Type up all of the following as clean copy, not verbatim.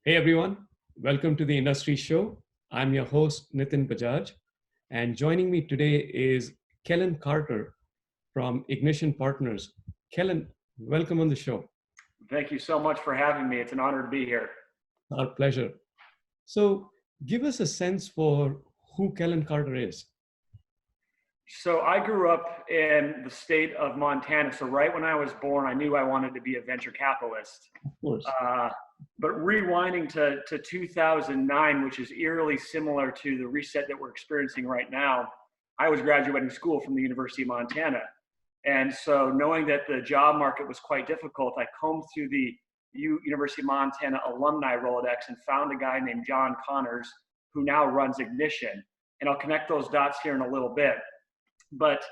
Hey everyone, welcome to the Industry Show. I'm your host, Nitin Bajaj, and joining me today is Kellan Carter from Ignition Partners. Kellan, welcome on the show. Thank you so much for having me. It's an honor to be here. Our pleasure. So, give us a sense for who Kellan Carter is. So I grew up in the state of Montana. So right when I was born, I knew I wanted to be a venture capitalist. Of course. But rewinding to 2009, which is eerily similar to the reset that we're experiencing right now, I was graduating school from the University of Montana. And so knowing that the job market was quite difficult, I combed through the University of Montana alumni Rolodex and found a guy named John Connors, who now runs Ignition. And I'll connect those dots here in a little bit. But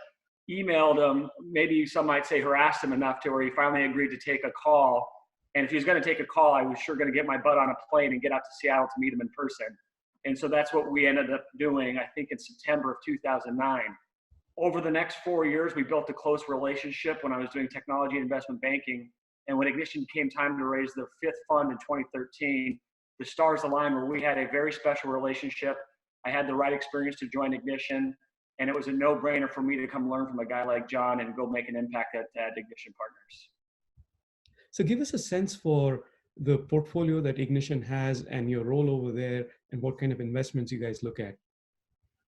emailed him, maybe some might say harassed him enough to where he finally agreed to take a call. And if he was going to take a call, I was sure going to get my butt on a plane and get out to Seattle to meet him in person. And so that's what we ended up doing, I think, in September of 2009. Over the next 4 years, we built a close relationship when I was doing technology and investment banking. And when Ignition came time to raise their fifth fund in 2013, the stars aligned where we had a very special relationship. I had the right experience to join Ignition. And it was a no-brainer for me to come learn from a guy like John and go make an impact at Ignition Partners. So give us a sense for the portfolio that Ignition has and your role over there and what kind of investments you guys look at.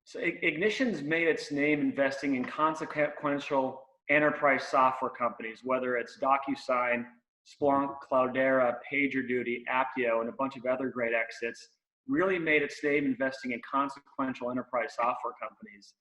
So Ignition's made its name investing in consequential enterprise software companies, whether it's DocuSign, Splunk, Cloudera, PagerDuty, Apptio, and a bunch of other great exits. Really made its name investing in consequential enterprise software companies.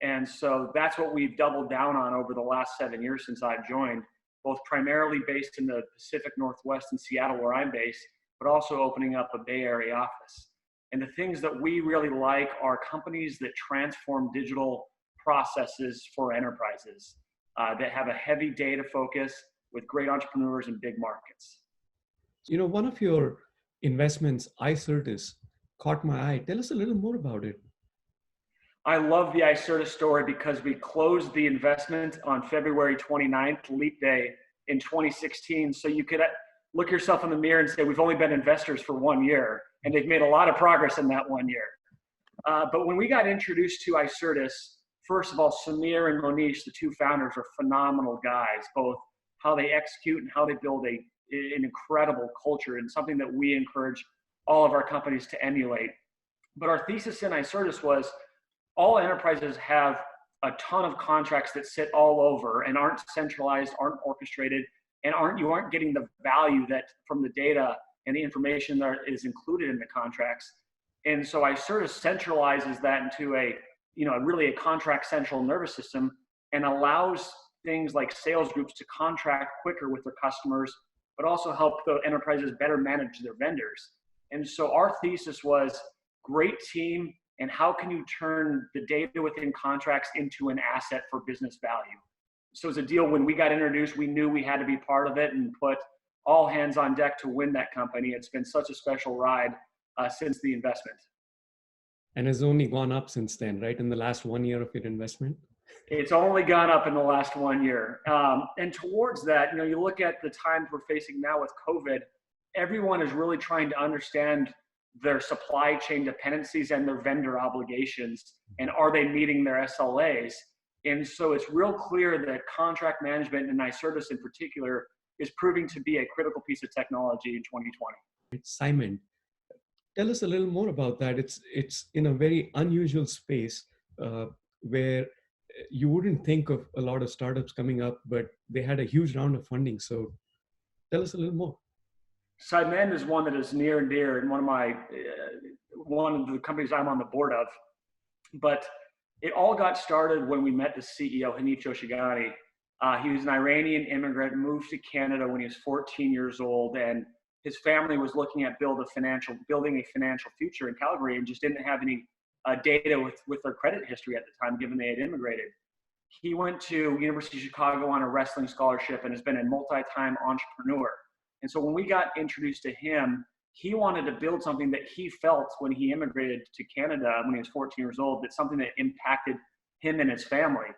And so that's what we've doubled down on over the last 7 years since I've joined, both primarily based in the Pacific Northwest in Seattle, where I'm based, but also opening up a Bay Area office. And the things that we really like are companies that transform digital processes for enterprises that have a heavy data focus with great entrepreneurs in big markets. You know, one of your investments, Icertis, caught my eye. Tell us a little more about it. I love the Icertis story because we closed the investment on February 29th, Leap Day in 2016. So you could look yourself in the mirror and say, we've only been investors for 1 year, and they've made a lot of progress in that 1 year. But when we got introduced to Icertis, first of all, Samir and Monish, the two founders, are phenomenal guys, both how they execute and how they build an incredible culture, and something that we encourage all of our companies to emulate. But our thesis in Icertis was, all enterprises have a ton of contracts that sit all over and aren't centralized, aren't orchestrated, and you aren't getting the value that from the data and the information that is included in the contracts. And so Icertis centralizes that into really a contract central nervous system and allows things like sales groups to contract quicker with their customers, but also help the enterprises better manage their vendors. And so our thesis was, great team, and how can you turn the data within contracts into an asset for business value? So as a deal, when we got introduced, we knew we had to be part of it and put all hands on deck to win that company. It's been such a special ride since the investment. And has only gone up since then, right? In the last 1 year of your investment? It's only gone up in the last 1 year. And towards that, you look at the times we're facing now with COVID, everyone is really trying to understand their supply chain dependencies and their vendor obligations, and are they meeting their SLAs? And so it's real clear that contract management, and Icertis in particular, is proving to be a critical piece of technology in 2020. Symend, tell us a little more about that. It's in a very unusual space where you wouldn't think of a lot of startups coming up, but they had a huge round of funding. So tell us a little more. Symend is one that is near and dear, and one of the companies I'm on the board of. But it all got started when we met the CEO, Hanif Joshigani. He was an Iranian immigrant, moved to Canada when he was 14 years old, and his family was looking at building a financial future in Calgary, and just didn't have any data with their credit history at the time, given they had immigrated. He went to University of Chicago on a wrestling scholarship and has been a multi-time entrepreneur. And so when we got introduced to him, he wanted to build something that he felt when he immigrated to Canada when he was 14 years old, that's something that impacted him and his family.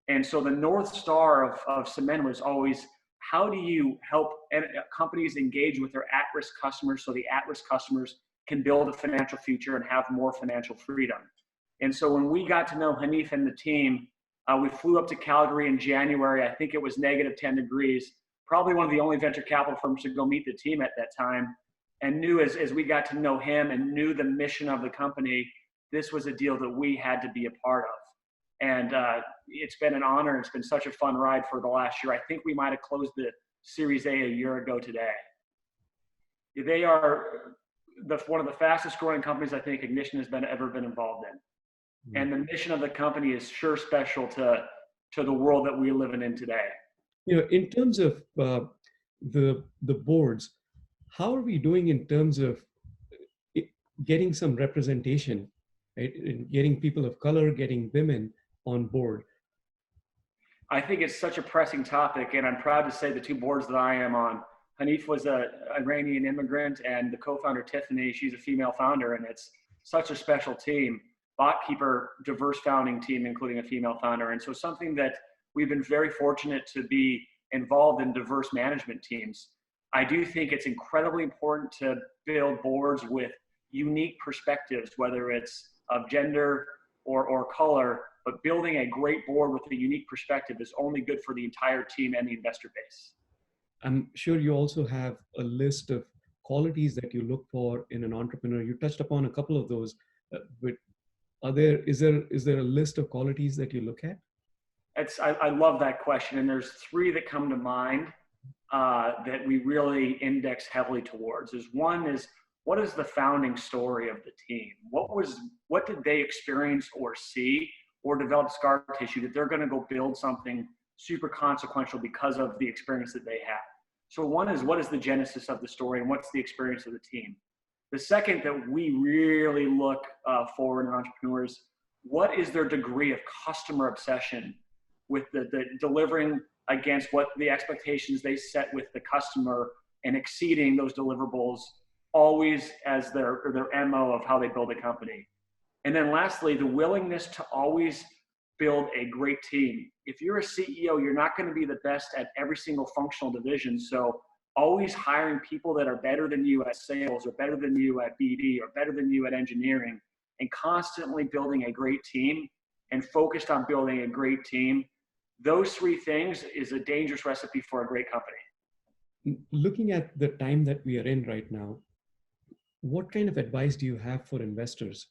And so the North Star of Symend was always how do you help companies engage with their at-risk customers so the at-risk customers can build a financial future and have more financial freedom? And so when we got to know Hanif and the team, we flew up to Calgary in January. I think it was negative 10 degrees, probably one of the only venture capital firms to go meet the team at that time, and knew as we got to know him and knew the mission of the company, this was a deal that we had to be a part of. And it's been an honor. It's been such a fun ride for the last year. I think we might have closed the Series A year ago today. They are one of the fastest growing companies I think Ignition has ever been involved in. And the mission of the company is sure special to the world that we're living in today. In terms of the boards, how are we doing in terms of getting some representation, right? And getting people of color, getting women on board? I think it's such a pressing topic, and I'm proud to say the two boards that I am on, Hanif was an Iranian immigrant, and the co-founder Tiffany, she's a female founder, and it's such a special team. Botkeeper, diverse founding team, including a female founder. And so something that we've been very fortunate to be involved in diverse management teams. I do think it's incredibly important to build boards with unique perspectives, whether it's of gender or color, but building a great board with a unique perspective is only good for the entire team and the investor base. I'm sure you also have a list of qualities that you look for in an entrepreneur. You touched upon a couple of those, but is there a list of qualities that you look at? I love that question. And there's three that come to mind that we really index heavily towards. One is, what is the founding story of the team? What did they experience or see or develop scar tissue that they're going to go build something super consequential because of the experience that they have? So one is, what is the genesis of the story and what's the experience of the team? The second that we really look for in entrepreneurs, what is their degree of customer obsession with the delivering against what the expectations they set with the customer and exceeding those deliverables always as their MO of how they build a company. And then lastly, the willingness to always build a great team. If you're a CEO, you're not going to be the best at every single functional division. So always hiring people that are better than you at sales or better than you at BD or better than you at engineering, and constantly building a great team and focused on building a great team. Those three things is a dangerous recipe for a great company. Looking at the time that we are in right now, what kind of advice do you have for investors?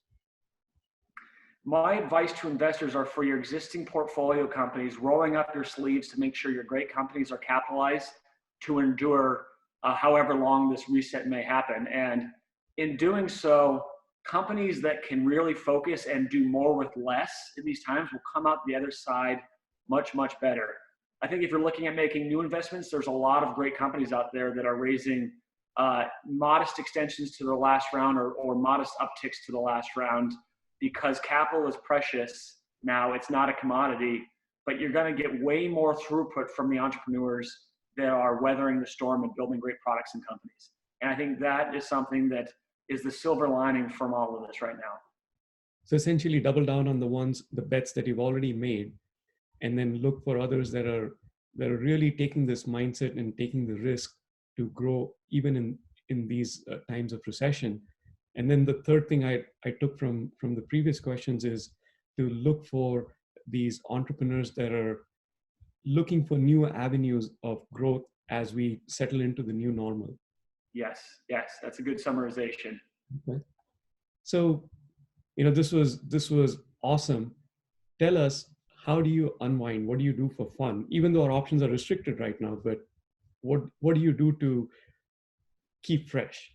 My advice to investors are for your existing portfolio companies, rolling up your sleeves to make sure your great companies are capitalized to endure however long this reset may happen. And in doing so, companies that can really focus and do more with less in these times will come out the other side much, much better. I think if you're looking at making new investments, there's a lot of great companies out there that are raising modest extensions to the last round or modest upticks to the last round, because capital is precious now. It's not a commodity, but you're going to get way more throughput from the entrepreneurs that are weathering the storm and building great products and companies. And I think that is something that is the silver lining from all of this right now. So essentially double down on the bets that you've already made, and then look for others that are really taking this mindset and taking the risk to grow even in these times of recession. And then the third thing I took from the previous questions is to look for these entrepreneurs that are looking for new avenues of growth as we settle into the new normal. Yes, that's a good summarization. Okay. So, this was awesome. Tell us, how do you unwind? What do you do for fun? Even though our options are restricted right now, but what do you do to keep fresh?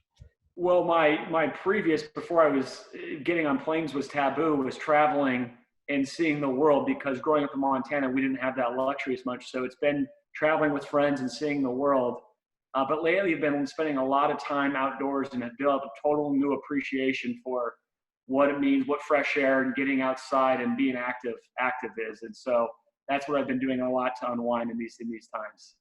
Well, my previous, before I was getting on planes was taboo, was traveling and seeing the world, because growing up in Montana, we didn't have that luxury as much. So it's been traveling with friends and seeing the world. But lately I've been spending a lot of time outdoors and have built up a total new appreciation for what it means, what fresh air and getting outside and being active is. And so that's what I've been doing a lot to unwind in these times.